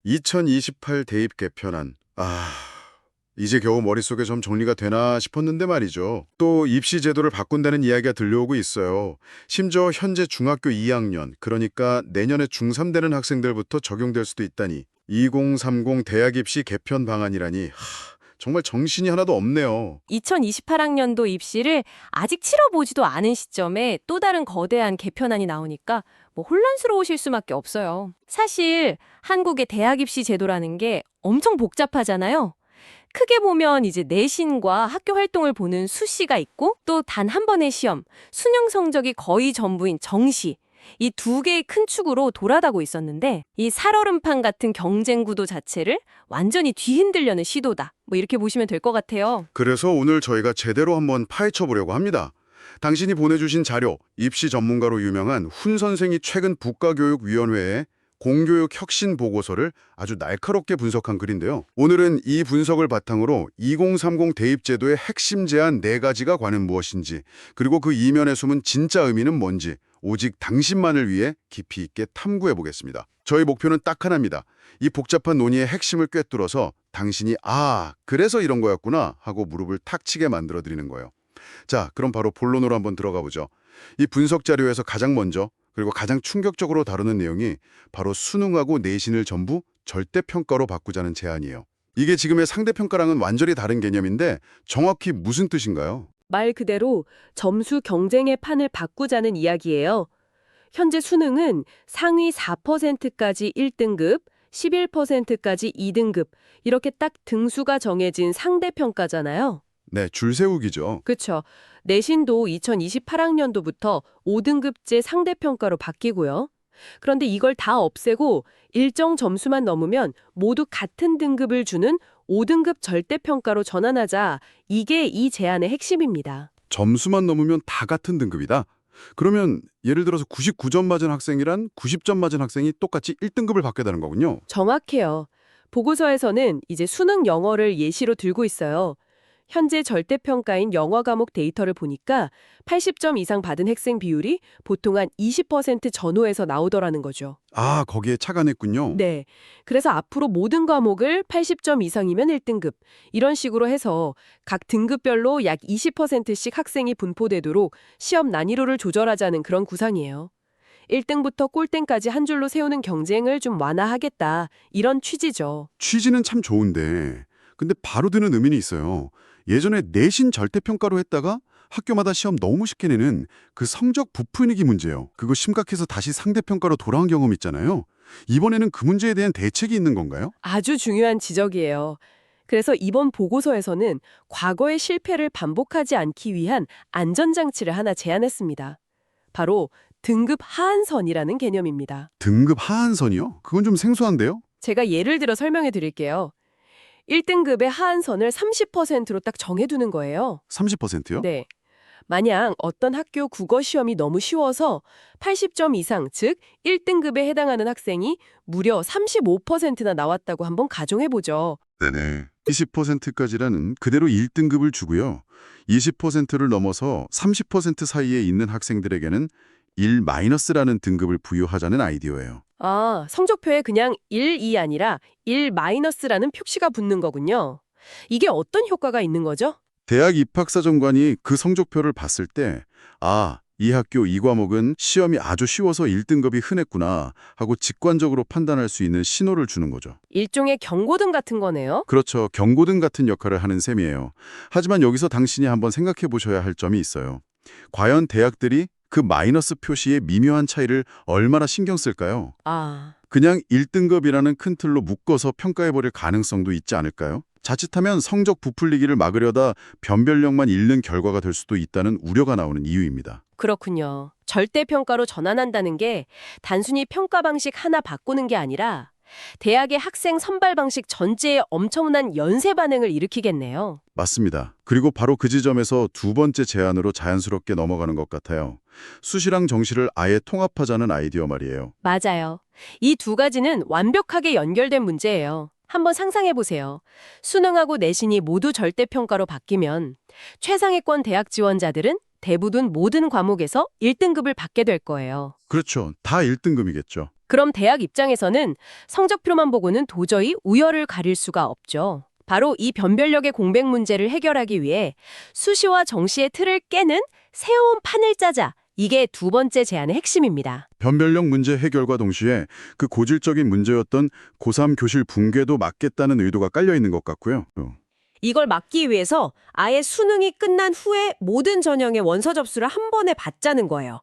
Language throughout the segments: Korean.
2028 대입 개편안. 이제 겨우 머릿속에 좀 정리가 되나 싶었는데 말이죠. 또 입시 제도를 바꾼다는 이야기가 들려오고 있어요. 심지어 현재 중학교 2학년, 그러니까 내년에 중3 되는 학생들부터 적용될 수도 있다니. 2030 대학 입시 개편 방안이라니. 정말 정신이 하나도 없네요. 2028학년도 입시를 아직 치러보지도 않은 시점에 또 다른 거대한 개편안이 나오니까 혼란스러우실 수밖에 없어요. 사실 한국의 대학 입시 제도라는 게 엄청 복잡하잖아요. 크게 보면 이제 내신과 학교 활동을 보는 수시가 있고 또 단 한 번의 시험, 수능 성적이 거의 전부인 정시, 이 두 개의 큰 축으로 돌아가고 있었는데 이 살얼음판 같은 경쟁 구도 자체를 완전히 뒤흔들려는 시도다. 이렇게 보시면 될 것 같아요. 그래서 오늘 저희가 제대로 한번 파헤쳐 보려고 합니다. 당신이 보내주신 자료, 입시 전문가로 유명한 훈 선생이 최근 국가교육위원회에 공교육 혁신 보고서를 아주 날카롭게 분석한 글인데요. 오늘은 이 분석을 바탕으로 2030 대입제도의 핵심 제안 4가지가 과연 무엇인지, 그리고 그 이면에 숨은 진짜 의미는 뭔지 오직 당신만을 위해 깊이 있게 탐구해 보겠습니다. 저희 목표는 딱 하나입니다. 이 복잡한 논의의 핵심을 꿰뚫어서 당신이 그래서 이런 거였구나 하고 무릎을 탁 치게 만들어드리는 거예요. 자, 그럼 바로 본론으로 한번 들어가 보죠. 이 분석 자료에서 가장 먼저 그리고 가장 충격적으로 다루는 내용이 바로 수능하고 내신을 전부 절대평가로 바꾸자는 제안이에요. 이게 지금의 상대평가랑은 완전히 다른 개념인데 정확히 무슨 뜻인가요? 말 그대로 점수 경쟁의 판을 바꾸자는 이야기예요. 현재 수능은 상위 4%까지 1등급, 11%까지 2등급, 이렇게 딱 등수가 정해진 상대평가잖아요. 네, 줄 세우기죠. 그렇죠. 내신도 2028학년도부터 5등급제 상대평가로 바뀌고요. 그런데 이걸 다 없애고 일정 점수만 넘으면 모두 같은 등급을 주는 5등급 절대평가로 전환하자. 이게 이 제안의 핵심입니다. 점수만 넘으면 다 같은 등급이다. 그러면 예를 들어서 99점 맞은 학생이란 90점 맞은 학생이 똑같이 1등급을 받게 되는 거군요. 정확해요. 보고서에서는 이제 수능 영어를 예시로 들고 있어요. 현재 절대평가인 영어 과목 데이터를 보니까 80점 이상 받은 학생 비율이 보통 한 20% 전후에서 나오더라는 거죠. 거기에 차가 냈군요. 네. 그래서 앞으로 모든 과목을 80점 이상이면 1등급, 이런 식으로 해서 각 등급별로 약 20%씩 학생이 분포되도록 시험 난이도를 조절하자는 그런 구상이에요. 1등부터 꼴등까지 한 줄로 세우는 경쟁을 좀 완화하겠다, 이런 취지죠. 취지는 참 좋은데 근데 바로 드는 의문이 있어요. 예전에 내신 절대평가로 했다가 학교마다 시험 너무 쉽게 내는 그 성적 부풀리기 문제요. 그거 심각해서 다시 상대평가로 돌아온 경험 있잖아요. 이번에는 그 문제에 대한 대책이 있는 건가요? 아주 중요한 지적이에요. 그래서 이번 보고서에서는 과거의 실패를 반복하지 않기 위한 안전장치를 하나 제안했습니다. 바로 등급 하한선이라는 개념입니다. 등급 하한선이요? 그건 좀 생소한데요? 제가 예를 들어 설명해 드릴게요. 1등급의 하한선을 30%로 딱 정해두는 거예요. 30%요? 네. 만약 어떤 학교 국어 시험이 너무 쉬워서 80점 이상, 즉 1등급에 해당하는 학생이 무려 35%나 나왔다고 한번 가정해보죠. 네네. 20%까지라는 그대로 1등급을 주고요. 20%를 넘어서 30% 사이에 있는 학생들에게는 1-라는 등급을 부여하자는 아이디어예요. 성적표에 그냥 1, 2 아니라 1-라는 표시가 붙는 거군요. 이게 어떤 효과가 있는 거죠? 대학 입학사정관이 그 성적표를 봤을 때 이 학교 이 과목은 시험이 아주 쉬워서 1등급이 흔했구나 하고 직관적으로 판단할 수 있는 신호를 주는 거죠. 일종의 경고등 같은 거네요. 그렇죠. 경고등 같은 역할을 하는 셈이에요. 하지만 여기서 당신이 한번 생각해 보셔야 할 점이 있어요. 과연 대학들이 그 마이너스 표시의 미묘한 차이를 얼마나 신경 쓸까요? 그냥 1등급이라는 큰 틀로 묶어서 평가해버릴 가능성도 있지 않을까요? 자칫하면 성적 부풀리기를 막으려다 변별력만 잃는 결과가 될 수도 있다는 우려가 나오는 이유입니다. 그렇군요. 절대평가로 전환한다는 게 단순히 평가 방식 하나 바꾸는 게 아니라 대학의 학생 선발 방식 전체에 엄청난 연쇄 반응을 일으키겠네요. 맞습니다. 그리고 바로 그 지점에서 두 번째 제안으로 자연스럽게 넘어가는 것 같아요. 수시랑 정시를 아예 통합하자는 아이디어 말이에요. 맞아요. 이 두 가지는 완벽하게 연결된 문제예요. 한번 상상해 보세요. 수능하고 내신이 모두 절대평가로 바뀌면 최상위권 대학 지원자들은 대부분 모든 과목에서 1등급을 받게 될 거예요. 그렇죠. 다 1등급이겠죠. 그럼 대학 입장에서는 성적표만 보고는 도저히 우열을 가릴 수가 없죠. 바로 이 변별력의 공백 문제를 해결하기 위해 수시와 정시의 틀을 깨는 새로운 판을 짜자. 이게 두 번째 제안의 핵심입니다. 변별력 문제 해결과 동시에 그 고질적인 문제였던 고3 교실 붕괴도 막겠다는 의도가 깔려 있는 것 같고요. 이걸 막기 위해서 아예 수능이 끝난 후에 모든 전형의 원서 접수를 한 번에 받자는 거예요.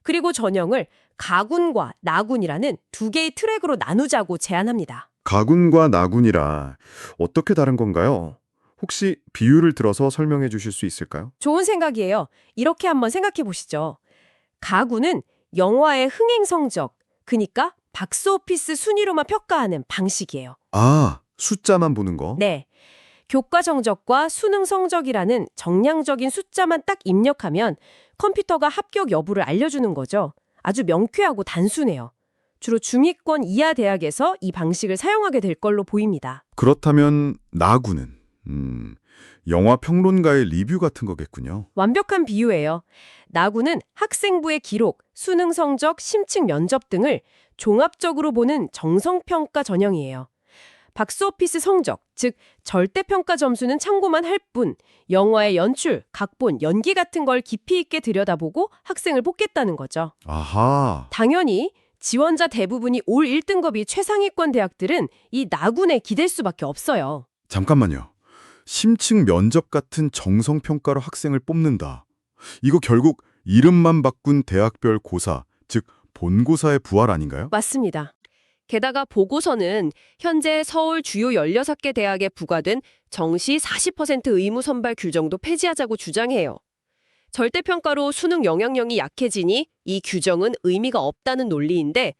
그리고 전형을 가군과 나군이라는 두 개의 트랙으로 나누자고 제안합니다. 가군과 나군이라 어떻게 다른 건가요? 혹시 비유를 들어서 설명해 주실 수 있을까요? 좋은 생각이에요. 이렇게 한번 생각해 보시죠. 가군은 영화의 흥행 성적, 그러니까 박스오피스 순위로만 평가하는 방식이에요. 아, 숫자만 보는 거? 네. 교과 성적과 수능 성적이라는 정량적인 숫자만 딱 입력하면 컴퓨터가 합격 여부를 알려주는 거죠. 아주 명쾌하고 단순해요. 주로 중위권 이하 대학에서 이 방식을 사용하게 될 걸로 보입니다. 그렇다면 나군은 영화 평론가의 리뷰 같은 거겠군요. 완벽한 비유예요. 나군은 학생부의 기록, 수능 성적, 심층 면접 등을 종합적으로 보는 정성평가 전형이에요. 박스오피스 성적, 즉 절대평가 점수는 참고만 할 뿐 영화의 연출, 각본, 연기 같은 걸 깊이 있게 들여다보고 학생을 뽑겠다는 거죠. 아하, 당연히 지원자 대부분이 올 1등급이 최상위권 대학들은 이 나군에 기댈 수밖에 없어요. 잠깐만요. 심층 면접 같은 정성평가로 학생을 뽑는다. 이거 결국 이름만 바꾼 대학별 고사, 즉 본고사의 부활 아닌가요? 맞습니다. 게다가 보고서는 현재 서울 주요 16개 대학에 부과된 정시 40% 의무 선발 규정도 폐지하자고 주장해요. 절대평가로 수능 영향력이 약해지니 이 규정은 의미가 없다는 논리인데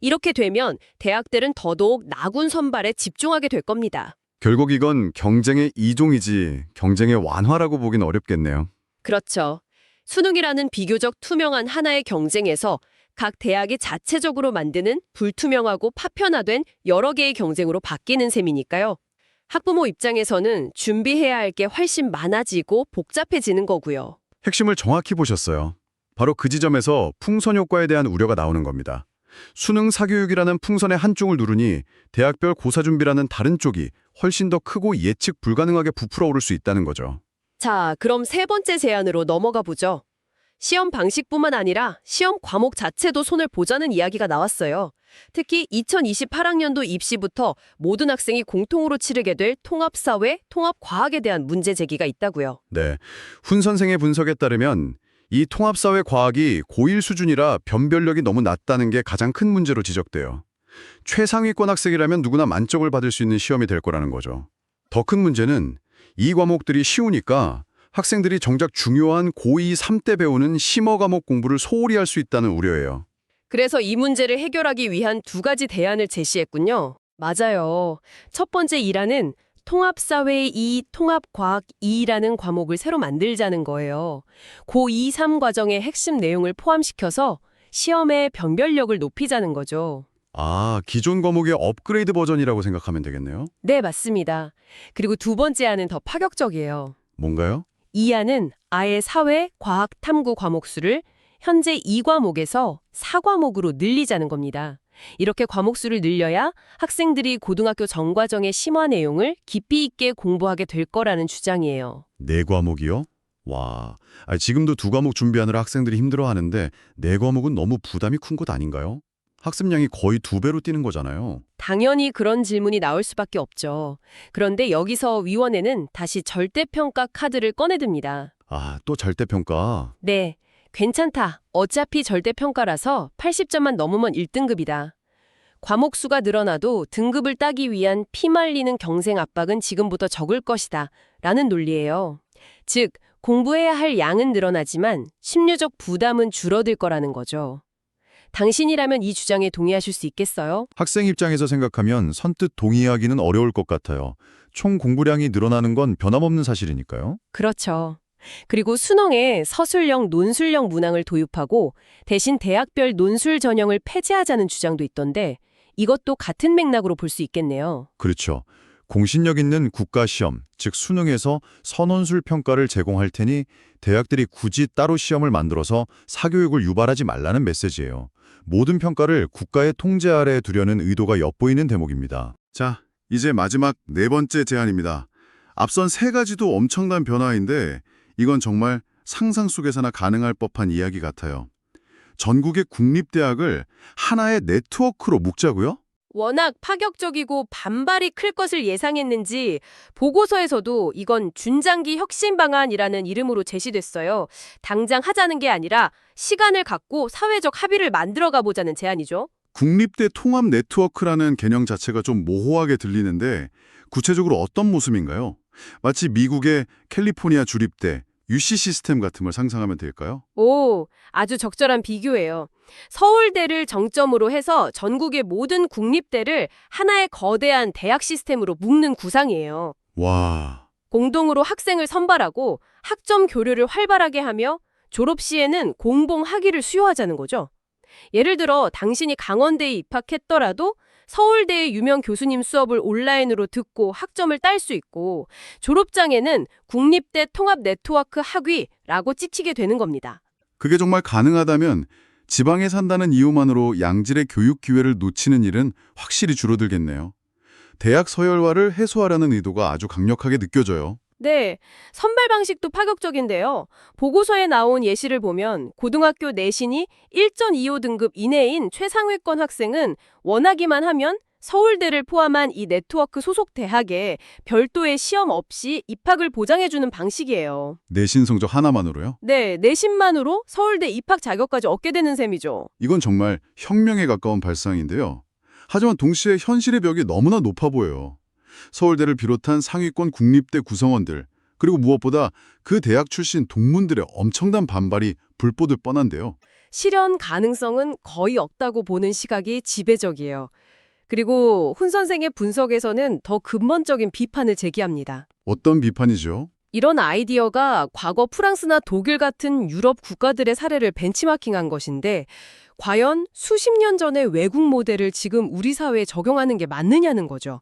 이렇게 되면 대학들은 더더욱 나군 선발에 집중하게 될 겁니다. 결국 이건 경쟁의 이종이지 경쟁의 완화라고 보긴 어렵겠네요. 그렇죠. 수능이라는 비교적 투명한 하나의 경쟁에서 각 대학이 자체적으로 만드는 불투명하고 파편화된 여러 개의 경쟁으로 바뀌는 셈이니까요. 학부모 입장에서는 준비해야 할 게 훨씬 많아지고 복잡해지는 거고요. 핵심을 정확히 보셨어요. 바로 그 지점에서 풍선 효과에 대한 우려가 나오는 겁니다. 수능 사교육이라는 풍선의 한쪽을 누르니 대학별 고사 준비라는 다른 쪽이 훨씬 더 크고 예측 불가능하게 부풀어 오를 수 있다는 거죠. 자, 그럼 세 번째 제안으로 넘어가 보죠. 시험 방식뿐만 아니라 시험 과목 자체도 손을 보자는 이야기가 나왔어요. 특히 2028학년도 입시부터 모든 학생이 공통으로 치르게 될 통합사회, 통합과학에 대한 문제 제기가 있다고요. 네, 훈 선생의 분석에 따르면 이 통합사회 과학이 고1 수준이라 변별력이 너무 낮다는 게 가장 큰 문제로 지적돼요. 최상위권 학생이라면 누구나 만점을 받을 수 있는 시험이 될 거라는 거죠. 더 큰 문제는 이 과목들이 쉬우니까 학생들이 정작 중요한 고2, 3때 배우는 심어 과목 공부를 소홀히 할 수 있다는 우려예요. 그래서 이 문제를 해결하기 위한 두 가지 대안을 제시했군요. 맞아요. 첫 번째 일환은 통합사회 2, 통합과학 2라는 과목을 새로 만들자는 거예요. 고2, 3 과정의 핵심 내용을 포함시켜서 시험의 변별력을 높이자는 거죠. 아, 기존 과목의 업그레이드 버전이라고 생각하면 되겠네요. 네, 맞습니다. 그리고 두 번째 안은 더 파격적이에요. 뭔가요? 이 안은 아예 사회, 과학, 탐구 과목 수를 현재 2과목에서 4과목으로 늘리자는 겁니다. 이렇게 과목 수를 늘려야 학생들이 고등학교 전과정의 심화 내용을 깊이 있게 공부하게 될 거라는 주장이에요. 4과목이요? 와, 지금도 2과목 준비하느라 학생들이 힘들어하는데 4과목은 너무 부담이 큰 것 아닌가요? 학습량이 거의 2배로 뛰는 거잖아요. 당연히 그런 질문이 나올 수밖에 없죠. 그런데 여기서 위원회는 다시 절대평가 카드를 꺼내듭니다. 아, 또 절대평가. 네, 괜찮다. 어차피 절대평가라서 80점만 넘으면 1등급이다. 과목 수가 늘어나도 등급을 따기 위한 피말리는 경쟁 압박은 지금부터 적을 것이다. 라는 논리예요. 즉, 공부해야 할 양은 늘어나지만 심리적 부담은 줄어들 거라는 거죠. 당신이라면 이 주장에 동의하실 수 있겠어요? 학생 입장에서 생각하면 선뜻 동의하기는 어려울 것 같아요. 총 공부량이 늘어나는 건 변함없는 사실이니까요. 그렇죠. 그리고 수능에 서술형, 논술형 문항을 도입하고 대신 대학별 논술 전형을 폐지하자는 주장도 있던데 이것도 같은 맥락으로 볼 수 있겠네요. 그렇죠. 공신력 있는 국가시험, 즉 수능에서 선원술 평가를 제공할 테니 대학들이 굳이 따로 시험을 만들어서 사교육을 유발하지 말라는 메시지예요. 모든 평가를 국가의 통제 아래에 두려는 의도가 엿보이는 대목입니다. 자, 이제 마지막 네 번째 제안입니다. 앞선 세 가지도 엄청난 변화인데 이건 정말 상상 속에서나 가능할 법한 이야기 같아요. 전국의 국립대학을 하나의 네트워크로 묶자고요? 워낙 파격적이고 반발이 클 것을 예상했는지 보고서에서도 이건 준장기 혁신 방안이라는 이름으로 제시됐어요. 당장 하자는 게 아니라 시간을 갖고 사회적 합의를 만들어가 보자는 제안이죠. 국립대 통합 네트워크라는 개념 자체가 좀 모호하게 들리는데 구체적으로 어떤 모습인가요? 마치 미국의 캘리포니아 주립대, UC 시스템 같은 걸 상상하면 될까요? 오, 아주 적절한 비교예요. 서울대를 정점으로 해서 전국의 모든 국립대를 하나의 거대한 대학 시스템으로 묶는 구상이에요. 와, 공동으로 학생을 선발하고 학점 교류를 활발하게 하며 졸업 시에는 공봉 학위를 수여하자는 거죠. 예를 들어 당신이 강원대에 입학했더라도 서울대의 유명 교수님 수업을 온라인으로 듣고 학점을 딸 수 있고 졸업장에는 국립대 통합 네트워크 학위라고 찍히게 되는 겁니다. 그게 정말 가능하다면 지방에 산다는 이유만으로 양질의 교육 기회를 놓치는 일은 확실히 줄어들겠네요. 대학 서열화를 해소하려는 의도가 아주 강력하게 느껴져요. 네, 선발 방식도 파격적인데요. 보고서에 나온 예시를 보면 고등학교 내신이 1.25 등급 이내인 최상위권 학생은 원하기만 하면 서울대를 포함한 이 네트워크 소속 대학에 별도의 시험 없이 입학을 보장해주는 방식이에요. 내신 성적 하나만으로요? 네, 내신만으로 서울대 입학 자격까지 얻게 되는 셈이죠. 이건 정말 혁명에 가까운 발상인데요. 하지만 동시에 현실의 벽이 너무나 높아 보여요. 서울대를 비롯한 상위권 국립대 구성원들, 그리고 무엇보다 그 대학 출신 동문들의 엄청난 반발이 불보듯 뻔한데요. 실현 가능성은 거의 없다고 보는 시각이 지배적이에요. 그리고 훈 선생의 분석에서는 더 근본적인 비판을 제기합니다. 어떤 비판이죠? 이런 아이디어가 과거 프랑스나 독일 같은 유럽 국가들의 사례를 벤치마킹한 것인데 과연 수십 년 전의 외국 모델을 지금 우리 사회에 적용하는 게 맞느냐는 거죠.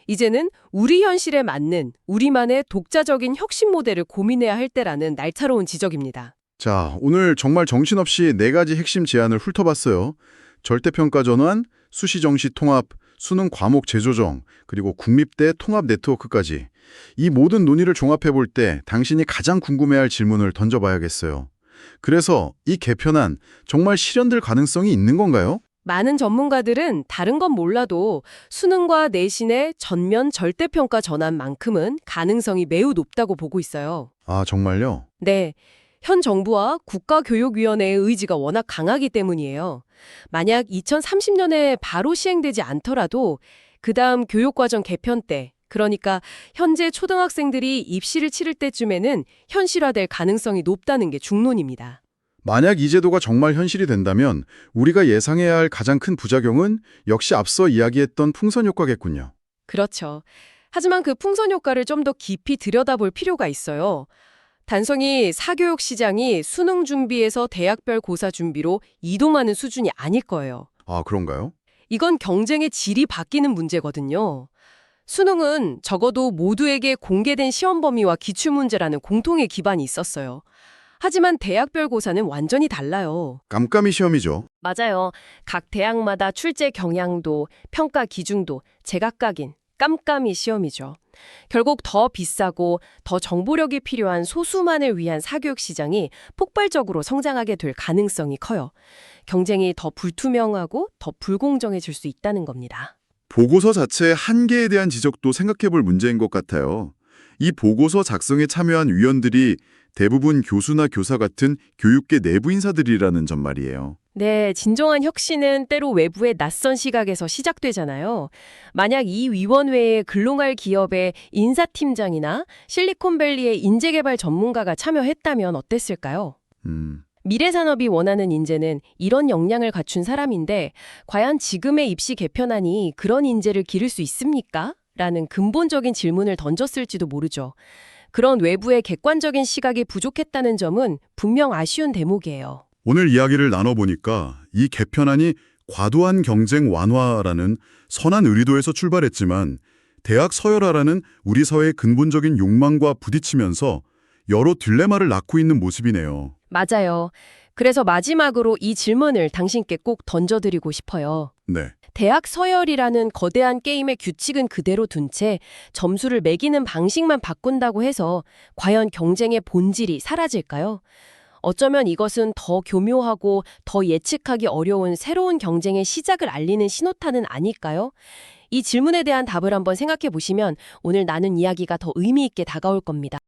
이제는 우리 현실에 맞는 우리만의 독자적인 혁신 모델을 고민해야 할 때라는 날카로운 지적입니다. 자, 오늘 정말 정신없이 네 가지 핵심 제안을 훑어봤어요. 절대평가 전환, 수시정시 통합, 수능 과목 재조정, 그리고 국립대 통합 네트워크까지. 이 모든 논의를 종합해 볼 때 당신이 가장 궁금해할 질문을 던져봐야겠어요. 그래서 이 개편안 정말 실현될 가능성이 있는 건가요? 많은 전문가들은 다른 건 몰라도 수능과 내신의 전면 절대평가 전환만큼은 가능성이 매우 높다고 보고 있어요. 아, 정말요? 네. 현 정부와 국가교육위원회의 의지가 워낙 강하기 때문이에요. 만약 2030년에 바로 시행되지 않더라도 그다음 교육과정 개편 때, 그러니까 현재 초등학생들이 입시를 치를 때쯤에는 현실화될 가능성이 높다는 게 중론입니다. 만약 이 제도가 정말 현실이 된다면 우리가 예상해야 할 가장 큰 부작용은 역시 앞서 이야기했던 풍선 효과겠군요. 그렇죠. 하지만 그 풍선 효과를 좀 더 깊이 들여다볼 필요가 있어요. 단순히 사교육 시장이 수능 준비에서 대학별 고사 준비로 이동하는 수준이 아닐 거예요. 아, 그런가요? 이건 경쟁의 질이 바뀌는 문제거든요. 수능은 적어도 모두에게 공개된 시험 범위와 기출문제라는 공통의 기반이 있었어요. 하지만 대학별 고사는 완전히 달라요. 깜깜이 시험이죠. 맞아요. 각 대학마다 출제 경향도, 평가 기준도 제각각인 깜깜이 시험이죠. 결국 더 비싸고 더 정보력이 필요한 소수만을 위한 사교육 시장이 폭발적으로 성장하게 될 가능성이 커요. 경쟁이 더 불투명하고 더 불공정해질 수 있다는 겁니다. 보고서 자체의 한계에 대한 지적도 생각해 볼 문제인 것 같아요. 이 보고서 작성에 참여한 위원들이 대부분 교수나 교사 같은 교육계 내부 인사들이라는 점 말이에요. 네, 진정한 혁신은 때로 외부의 낯선 시각에서 시작되잖아요. 만약 이 위원회에 글로벌 기업의 인사팀장이나 실리콘밸리의 인재개발 전문가가 참여했다면 어땠을까요? 미래산업이 원하는 인재는 이런 역량을 갖춘 사람인데 과연 지금의 입시 개편안이 그런 인재를 기를 수 있습니까? 라는 근본적인 질문을 던졌을지도 모르죠. 그런 외부의 객관적인 시각이 부족했다는 점은 분명 아쉬운 대목이에요. 오늘 이야기를 나눠보니까 이 개편안이 과도한 경쟁 완화라는 선한 의도에서 출발했지만 대학 서열화라는 우리 사회의 근본적인 욕망과 부딪히면서 여러 딜레마를 낳고 있는 모습이네요. 맞아요. 그래서 마지막으로 이 질문을 당신께 꼭 던져드리고 싶어요. 네. 대학 서열이라는 거대한 게임의 규칙은 그대로 둔 채 점수를 매기는 방식만 바꾼다고 해서 과연 경쟁의 본질이 사라질까요? 어쩌면 이것은 더 교묘하고 더 예측하기 어려운 새로운 경쟁의 시작을 알리는 신호탄은 아닐까요? 이 질문에 대한 답을 한번 생각해 보시면 오늘 나눈 이야기가 더 의미 있게 다가올 겁니다.